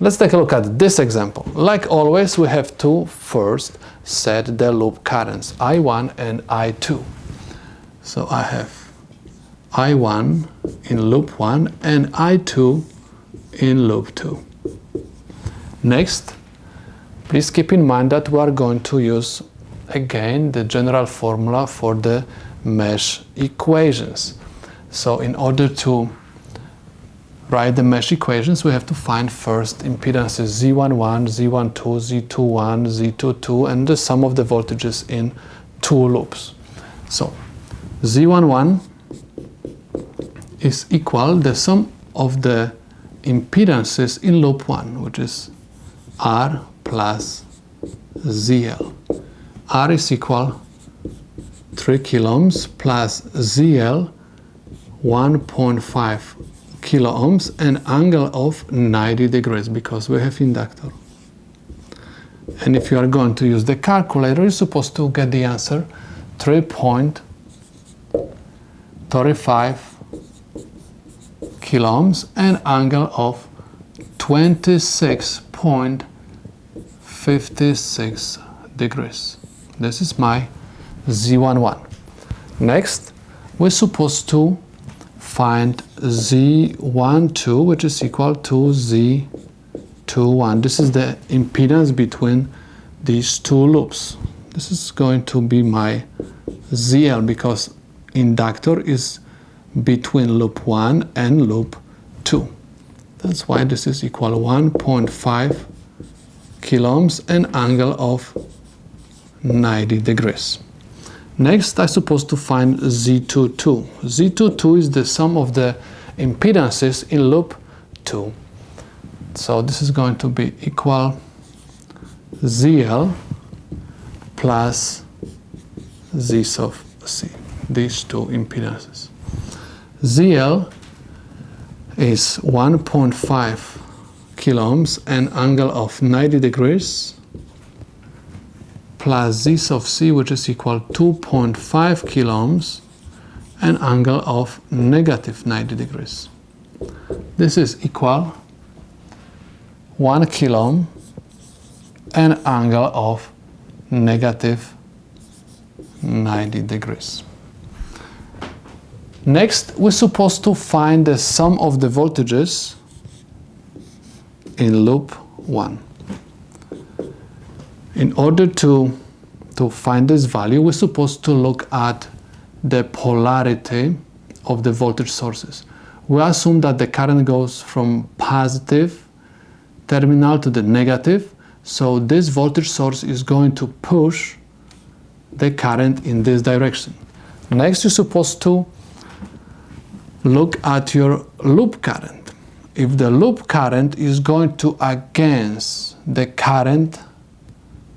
Let's take a look at this example. Like always, we have to first set the loop currents, I1 and I2. So I have I1 in loop 1 and I2 in loop 2. Next, please keep in mind that we are going to use again the general formula for the mesh equations. So in order to write the mesh equations, we have to find first impedances Z11, Z12, Z21, Z22, and the sum of the voltages in two loops. So Z11 is equal the sum of the impedances in loop 1, which is R plus ZL. R is equal 3 kilo ohms plus ZL 1.5 kilo ohms and angle of 90 degrees because we have inductor. And if you are going to use the calculator, you're supposed to get the answer 3.35 kilo ohms and angle of 26.56 degrees. This is my Z11. Next, we're supposed to find Z12, which is equal to Z21. This is the impedance between these two loops. This is going to be my ZL because inductor is between loop 1 and loop 2. That's why this is equal to 1.5 kilo ohms and angle of 90 degrees. Next, I'm supposed to find Z22. Z22 is the sum of the impedances in loop 2. So this is going to be equal ZL plus Z sub C, these two impedances. ZL is 1.5 kilo ohms and angle of 90 degrees plus Z sub C, which is equal 2.5 kilo ohms and angle of negative 90 degrees. This is equal 1 kilo ohm and angle of negative 90 degrees. Next, we're supposed to find the sum of the voltages in loop 1. In order to find this value, we're supposed to look at the polarity of the voltage sources. We assume that the current goes from positive terminal to the negative, so this voltage source is going to push the current in this direction. Next, you're supposed to look at your loop current. If the loop current is going to against the current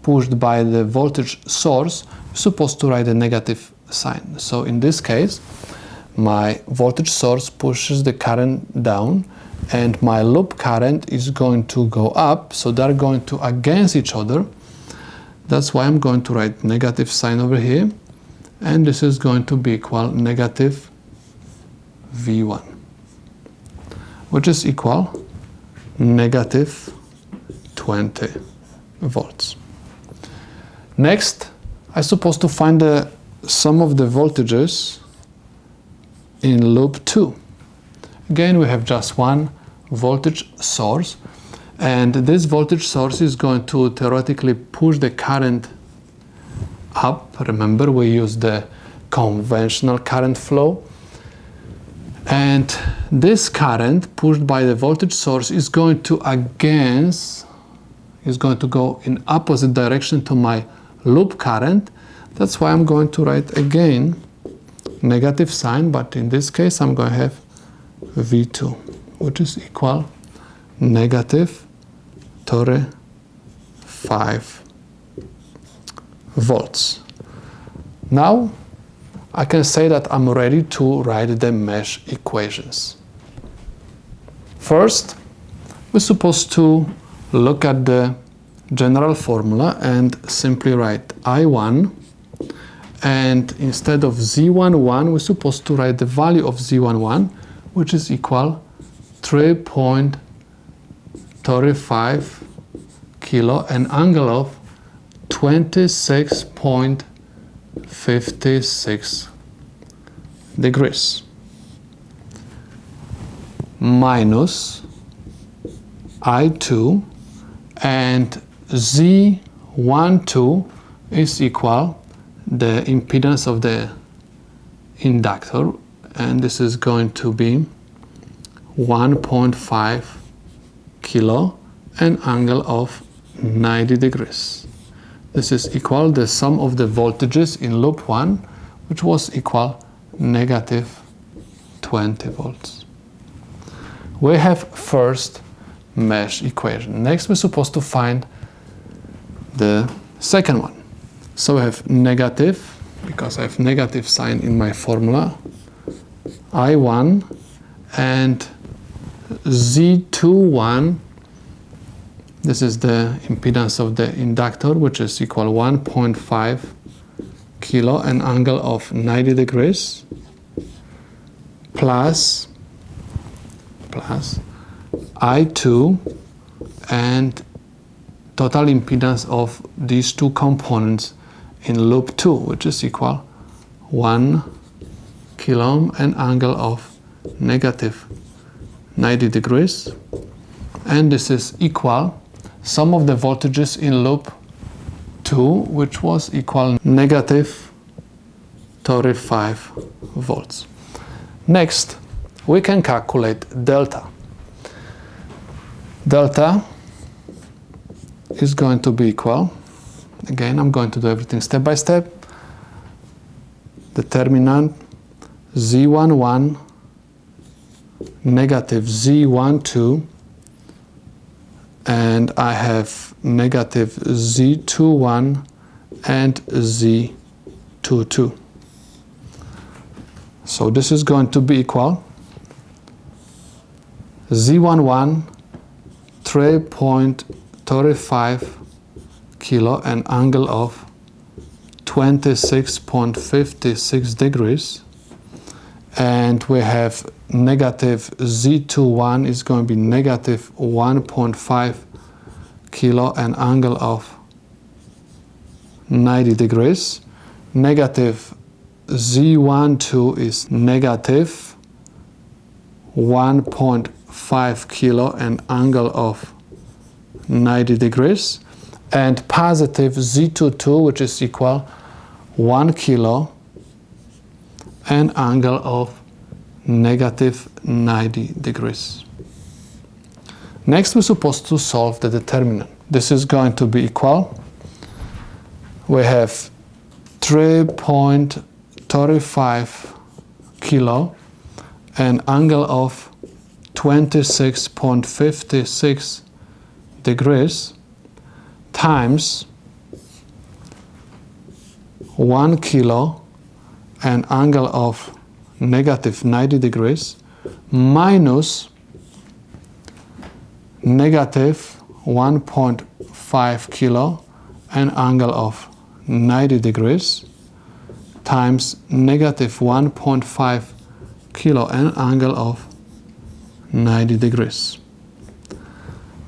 pushed by the voltage source, you're supposed to write a negative sign. So in this case, my voltage source pushes the current down and my loop current is going to go up, so they're going to against each other. That's why I'm going to write negative sign over here, and this is going to be equal negative V1, which is equal negative 20 volts. Next, I'm supposed to find the sum of the voltages in loop 2. Again, we have just one voltage source, and this voltage source is going to theoretically push the current up. Remember, we use the conventional current flow. And this current pushed by the voltage source is going to go in opposite direction to my loop current. That's why I'm going to write again negative sign, but in this case I'm going to have V2, which is equal negative 35 volts. Now I can say that I'm ready to write the mesh equations. First, we're supposed to look at the general formula and simply write I1, and instead of Z11, we're supposed to write the value of Z11, which is equal 3.35 35 kilo and angle of 26.56 degrees minus I2, and Z12 is equal the impedance of the inductor, and this is going to be 1.5 kilo and angle of 90 degrees. This is equal the sum of the voltages in loop 1, which was equal negative 20 volts. We have first mesh equation. Next we're supposed to find the second one. So we have negative, because I have negative sign in my formula, I1, and Z21, this is the impedance of the inductor, which is equal 1.5 kilo and angle of 90 degrees, plus I2 and total impedance of these two components in loop 2, which is equal 1 kilo and angle of negative 90 degrees, and this is equal sum of the voltages in loop 2, which was equal negative 35 volts. Next, we can calculate delta. Delta is going to be equal, again I'm going to do everything step by step, determinant Z11 negative Z12, and I have negative Z21 and Z22. So this is going to be equal Z11 3.35 kilo and angle of 26.56 degrees, and we have negative Z21 is going to be negative 1.5 kilo and angle of 90 degrees. Negative Z12 is negative 1.5 kilo and angle of 90 degrees, and positive Z22, which is equal 1 kilo and angle of negative 90 degrees. Next, we're supposed to solve the determinant. This is going to be equal, we have 3.35 kilo and angle of 26.56 degrees times 1 kilo and angle of negative 90 degrees minus negative 1.5 kilo and angle of 90 degrees times negative 1.5 kilo and angle of 90 degrees.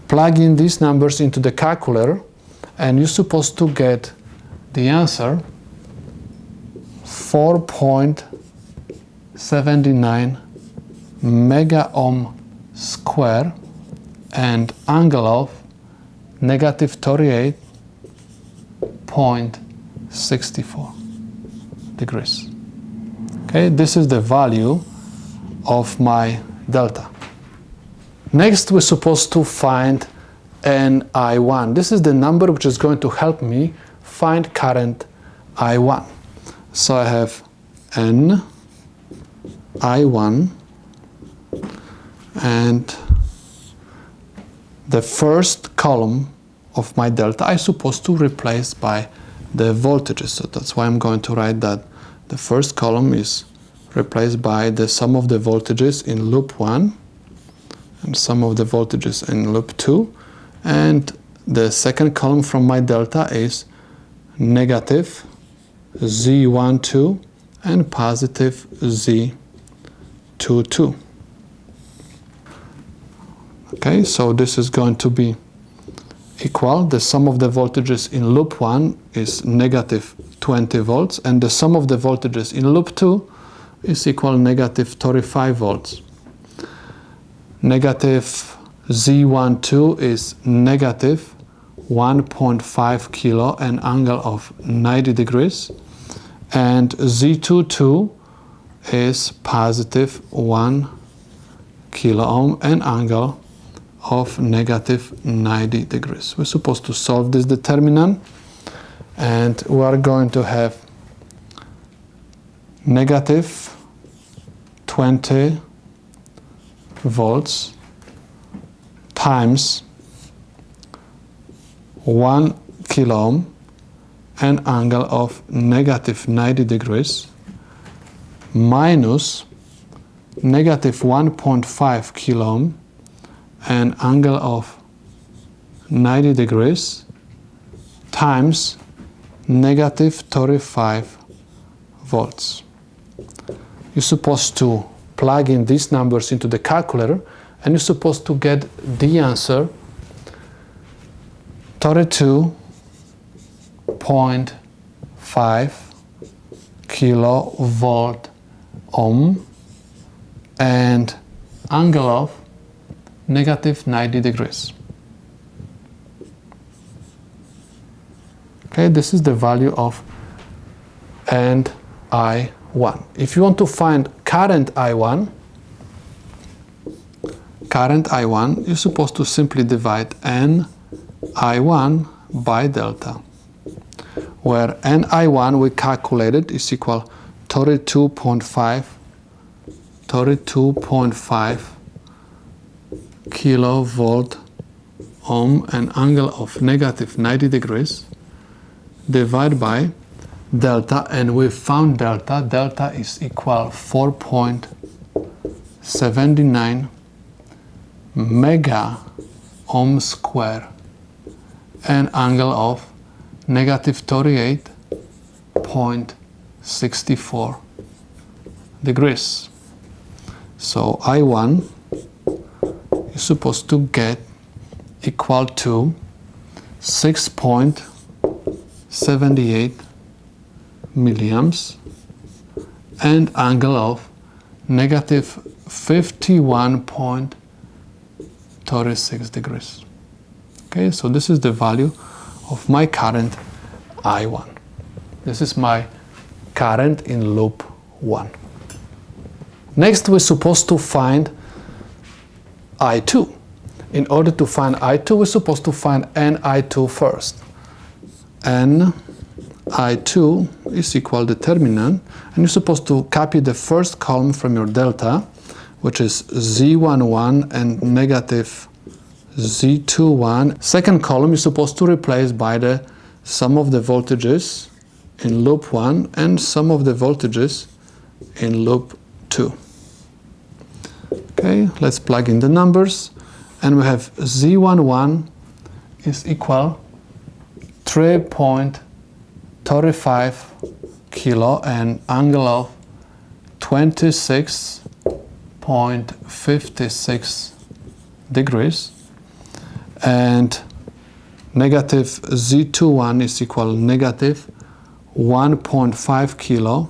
Plug in these numbers into the calculator and you're supposed to get the answer 4.79 mega ohm square and angle of negative 38.64 degrees. Okay, this is the value of my delta. Next, we're supposed to find NI1. This is the number which is going to help me find current I1. So I have NI1, and the first column of my delta I'm supposed to replace by the voltages. So that's why I'm going to write that the first column is replaced by the sum of the voltages in loop 1 and sum of the voltages in loop 2, and the second column from my delta is negative Z12 and positive Z22. Okay, so this is going to be equal, the sum of the voltages in loop 1 is negative 20 volts, and the sum of the voltages in loop 2 is equal negative 35 volts. Negative Z12 is negative 1.5 kilo, an angle of 90 degrees, and Z22 is positive 1 kilo ohm, an angle of negative 90 degrees. We're supposed to solve this determinant, and we are going to have negative 20 volts times 1 kilo ohm, an angle of negative 90 degrees, minus negative 1.5 kilo ohm, an angle of 90 degrees, times negative 35 volts. You're supposed to plug in these numbers into the calculator, and you're supposed to get the answer 32.5 kilovolt ohm and angle of negative 90 degrees. Okay, this is the value of and I1. If you want to find current I1, you're supposed to simply divide N I1 by delta, where N I1 we calculated is equal 32.5 kilovolt ohm and angle of negative 90 degrees divided by delta, and we found delta. Delta is equal 4.79 mega ohm square, an angle of negative 38.64 degrees. So I1 is supposed to get equal to 6.78 milliamps and angle of negative 51.36 degrees. Okay, so this is the value of my current I1. This is my current in loop 1. Next, we're supposed to find I2. In order to find I2, we're supposed to find NI2 first. NI2 is equal determinant, and you're supposed to copy the first column from your delta, which is Z11 and negative Z21. Second column you're supposed to replace by the sum of the voltages in loop 1 and sum of the voltages in loop 2. Okay, let's plug in the numbers, and we have Z11 is equal 3.35 kilo and angle of 26.56 degrees, and negative Z21 is equal negative 1.5 kilo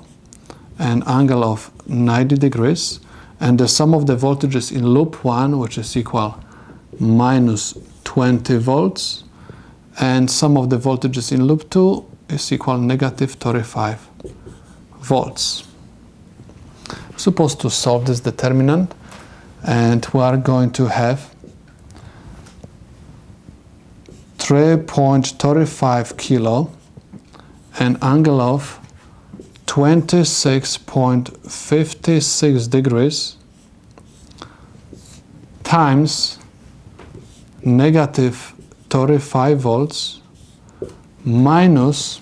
and angle of 90 degrees, and the sum of the voltages in loop 1, which is equal minus 20 volts, and sum of the voltages in loop 2 is equal negative 35 volts. We're supposed to solve this determinant, and we are going to have 3.35 kilo an angle of 26.56 degrees times negative 35 volts minus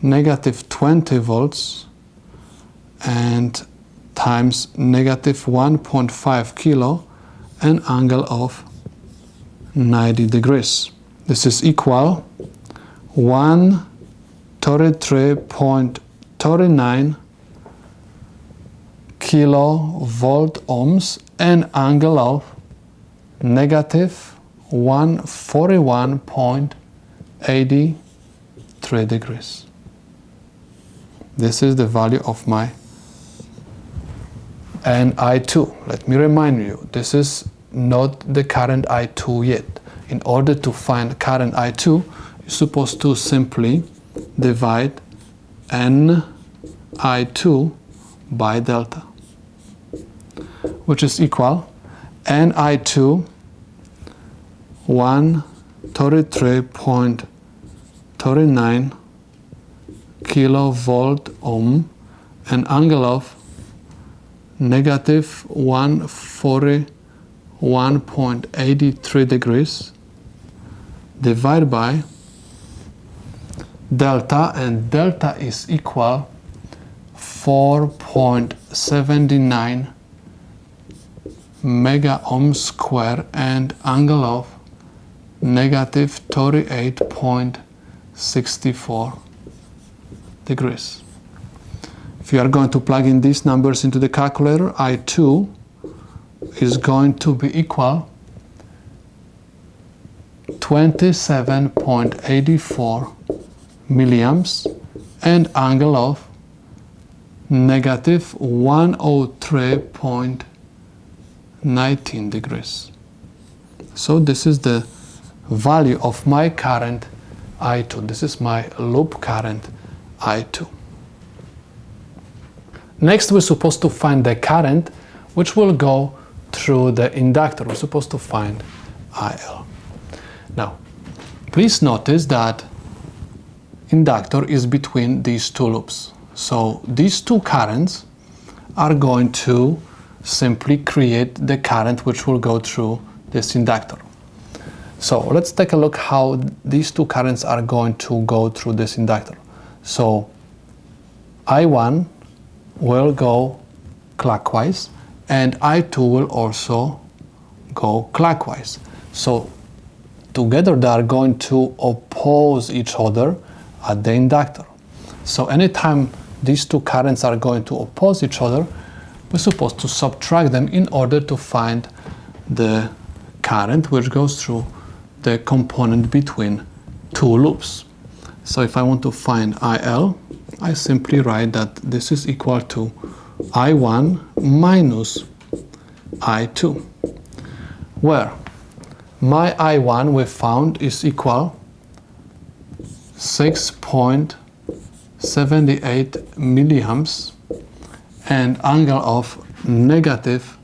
negative 20 volts and times negative 1.5 kilo an angle of 90 degrees. This is equal 133.39 kilovolt ohms and angle of negative 141.83 degrees. This is the value of my I2. Let me remind you, this is not the current I2 yet. In order to find current I2, you're supposed to simply divide NI2 by delta, which is equal NI2 133.39 kilovolt ohm and angle of negative 141.83 degrees divided by delta, and delta is equal 4.79 mega ohm square and angle of negative 38.64 degrees. If you are going to plug in these numbers into the calculator, I2 is going to be equal 27.84 milliamps and angle of negative 103.19 degrees. So this is the value of my current I2. This is my loop current I2. Next, we're supposed to find the current which will go through the inductor. We're supposed to find IL. Now, please notice that inductor is between these two loops. So these two currents are going to simply create the current which will go through this inductor. So let's take a look how these two currents are going to go through this inductor. So I1 will go clockwise and I2 will also go clockwise. So together they are going to oppose each other at the inductor. So anytime these two currents are going to oppose each other, we're supposed to subtract them in order to find the current which goes through the component between two loops. So if I want to find IL, I simply write that this is equal to I1 minus I2, where my I1 we found is equal 6.78 milliamps and angle of negative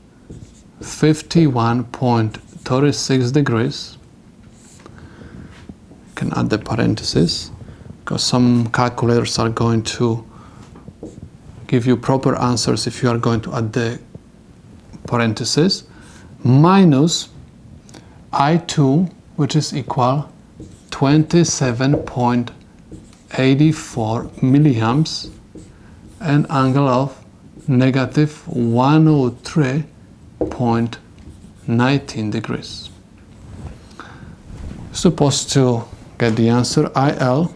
51.36 degrees. You can add the parentheses because some calculators are going to give you proper answers if you are going to add the parentheses, minus I2, which is equal 27.84 milliamps and angle of negative 103.19 degrees. Supposed to get the answer IL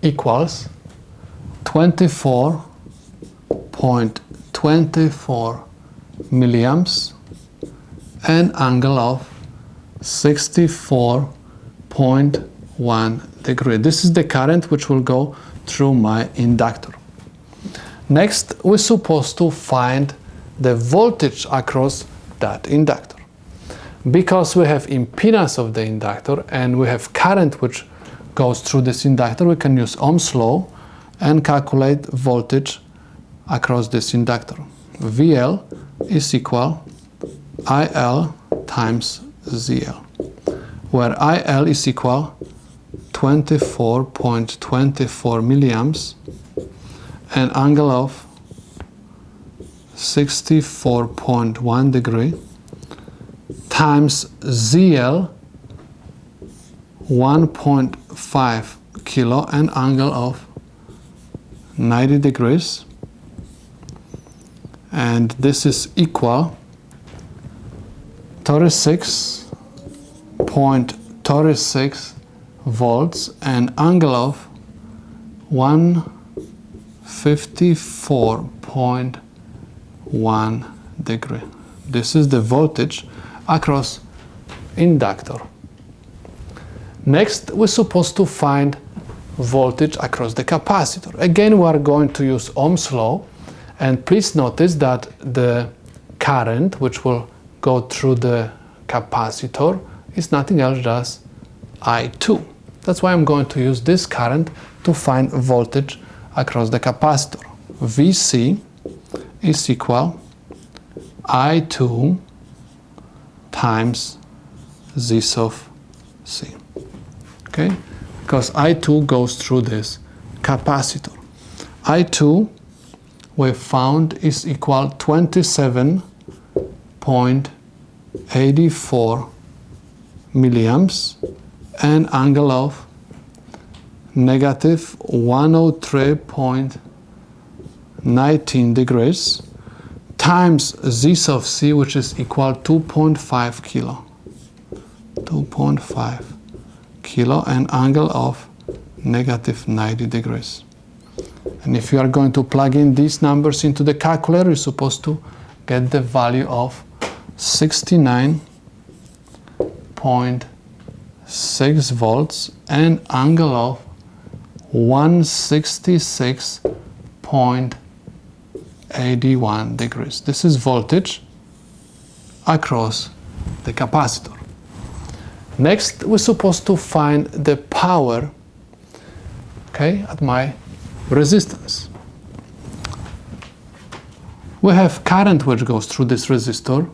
equals 24.24 milliamps and angle of 64.1 degree. This is the current which will go through my inductor. Next, we're supposed to find the voltage across that inductor. Because we have impedance of the inductor and we have current which goes through this inductor, we can use Ohm's law and calculate voltage across this inductor. VL is equal IL times ZL, where IL is equal 24.24 milliamps and angle of 64.1 degree times ZL 1.5 kilo and angle of 90 degrees, and this is equal 36.36 volts and angle of 154.1 degree. This is the voltage across inductor. Next, we're supposed to find voltage across the capacitor. Again, we are going to use Ohm's law, and please notice that the current which will go through the capacitor is nothing else just I2. That's why I'm going to use this current to find voltage across the capacitor. VC is equal I2 times Z sub C. Okay? Because I2 goes through this capacitor. I2 we found is equal 27.84 milliamps and angle of negative 103.19 degrees times Z sub C, which is equal 2.5 kilo. 2.5 kilo and angle of negative 90 degrees. And if you are going to plug in these numbers into the calculator, you're supposed to get the value of 69.6 volts and angle of 166.81 degrees. This is voltage across the capacitor. Next, we're supposed to find the power, okay, at my resistance. We have current which goes through this resistor,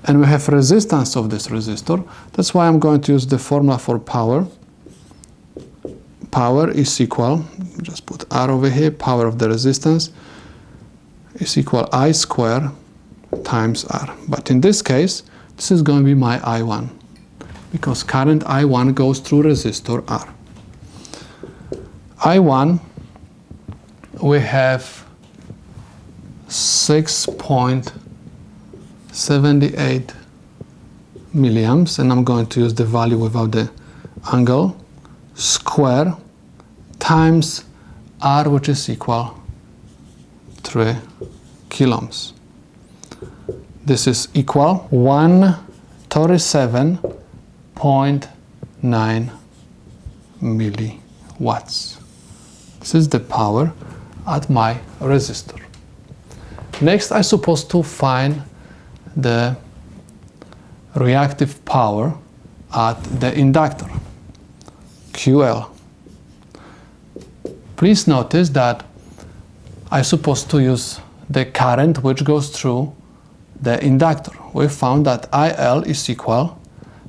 and we have resistance of this resistor. That's why I'm going to use the formula for power. Power is equal, just put R over here, power of the resistance is equal I squared times R. But in this case, this is going to be my I1, because current I1 goes through resistor R. I1, we have 6.78 milliamps, and I'm going to use the value without the angle, square times R, which is equal 3 kilohms. This is equal 137.9 milliwatts. This is the power at my resistor. Next, I'm supposed to find the reactive power at the inductor, QL. Please notice that I'm supposed to use the current which goes through the inductor. We found that IL is equal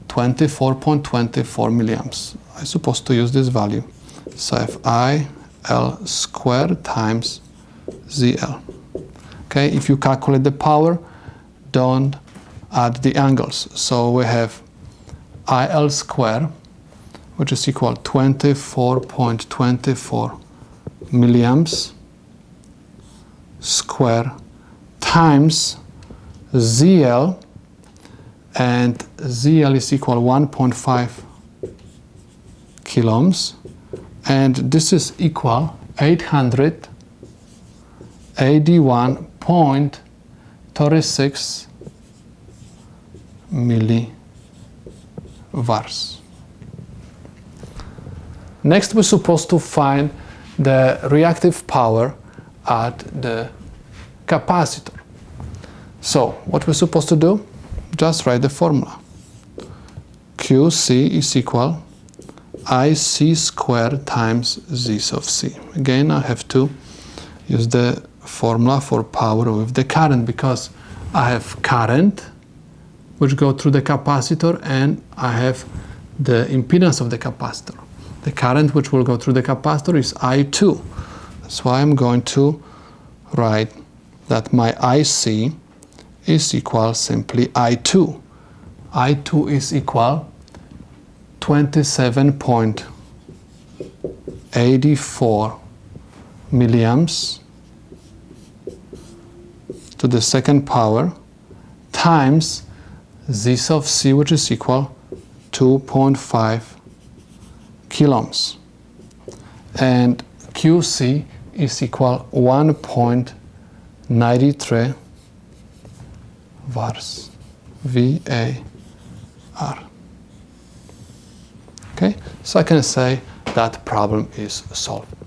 24.24 milliamps. I'm supposed to use this value. So I have IL squared times ZL. Okay, if you calculate the power, don't add the angles. So we have IL squared, which is equal 24.24 milliamps square times ZL, and ZL is equal 1.5 kiloohms, and this is equal 881.36 millivars. Next, we're supposed to find the reactive power at the capacitor. So, what we're supposed to do? Just write the formula. QC is equal IC squared times Z sub C. Again, I have to use the formula for power with the current, because I have current which go through the capacitor, and I have the impedance of the capacitor. The current which will go through the capacitor is I2. That's why I'm going to write that my IC is equal simply I2. I2 is equal 27.84 milliamps to the second power times Z sub C, which is equal 2.5 kiloohms, and QC is equal 1.93 vars, V-A-R. Okay, so I can say that problem is solved.